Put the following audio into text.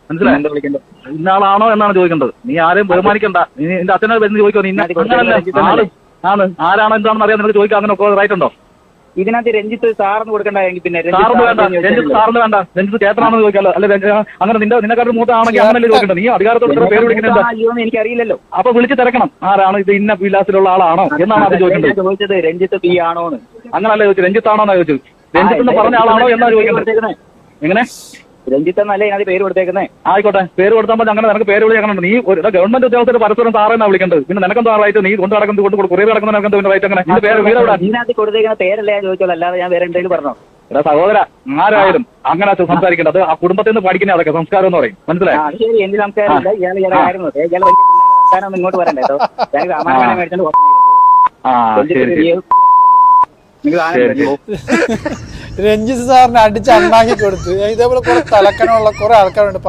മനസ്സിലായി? എന്താ വിളിക്കണ്ടേ? ഇന്നാളാണോ എന്നാണ് ചോദിക്കേണ്ടത്. നീ ആരെയും ബഹുമാനിക്കണ്ട. നീ നിന്റെ അച്ഛനെ വരുന്ന ചോദിക്കോ? നീ അങ്ങനല്ല ആള് ആണ് ആരാണ് എന്താണെന്ന് അറിയാൻ നിനക്ക് ചോദിക്കാൻ അങ്ങനെ റൈറ്റ് ഉണ്ടോ? ഇതിനകത്ത് രഞ്ജിത്ത് സാറിന് കൊടുക്കണ്ടെങ്കിൽ പിന്നെ സാറിന് വേണ്ട, രഞ്ജിത്ത് സാറിന് വേണ്ട, രഞ്ജിത്ത് ചേട്ടനാണെന്ന് ചോദിക്കാമല്ലോ. അല്ലെ അങ്ങനെ നിന്നെക്കാട്ടും മൂത്താണെങ്കിൽ അങ്ങനല്ലേ ചോദിക്കണ്ടത്. നീ അധികാരത്തോടെ പേര് വിളിക്കുന്നത് അയ്യോന്ന് എനിക്കറിയില്ലല്ലോ. അപ്പൊ വിളിച്ച് തിരക്കണം ആരാണ് ഇത്, ഇന്ന വിലാസിലുള്ള ആളാണോ എന്നാണ് അത് ചോദിക്കേണ്ടത്. ചോദിച്ചത് രഞ്ജിത്ത് പി ആണോന്ന്. അങ്ങനല്ല ചോദിച്ചത്, രഞ്ജിത്താണോന്നാ ചോദിച്ചത്. രഞ്ജിത്ത് എന്ന് പറഞ്ഞ ആളാണോ എന്നാ ചോദിക്കേണ്ടത്. എങ്ങനെ രഞ്ജിത്ത് എന്നല്ലേ ഇതിനകത്ത് പേര് കൊടുത്തേക്കുന്നത്? ആയിക്കോട്ടെ, പേര് കൊടുത്താൽ മതി. അങ്ങനെ നിനക്ക് പേര് വിളിക്കണം. നീ ഒരു ഗവൺമെന്റ് ഉദ്യോഗസ്ഥരുടെ പരസ്പരം സാറെന്നാ വിളിക്കേണ്ടത്. പിന്നെ നിനക്കെന്താ റൈറ്റ്? നീ കൊണ്ട് നടക്കുന്നത് കൊണ്ട് കുറേ നടക്കുന്ന നിനക്കെന്താ പിന്നെ റൈറ്റ്? അങ്ങനെ നിന്റെ പേര് വീട് ഇതിനകത്ത് കൊടുത്തേക്കുന്ന പേരല്ലേ ഞാൻ ചോദിച്ചോളൂ, അല്ലാതെ ഞാൻ വേറെ എന്തെങ്കിലും പറഞ്ഞോ? എടാ സഹോദര, ആരായാലും അങ്ങനെ സംസാരിക്കേണ്ടത് ആ കുടുംബത്തിൽ നിന്ന് പഠിക്കുന്ന അതൊക്കെ സംസ്കാരം എന്ന് പറയും. മനസ്സിലായി? ശരി, എന്റെ സംസ്കാരമില്ല. ഇയാൾ കാര്യം ഇയാൾ ഇങ്ങോട്ട് വരണ്ടേ കേട്ടോ. ഞാൻ സാമാനം മേടിച്ചോണ്ട് രഞ്ജിത്ത് സാറിനെ അടിച്ച് അണ്ണാക്കി കൊടുത്ത് ഇതേപോലെ കുറെ തലക്കനമുള്ള കുറെ ആൾക്കാരുണ്ട്.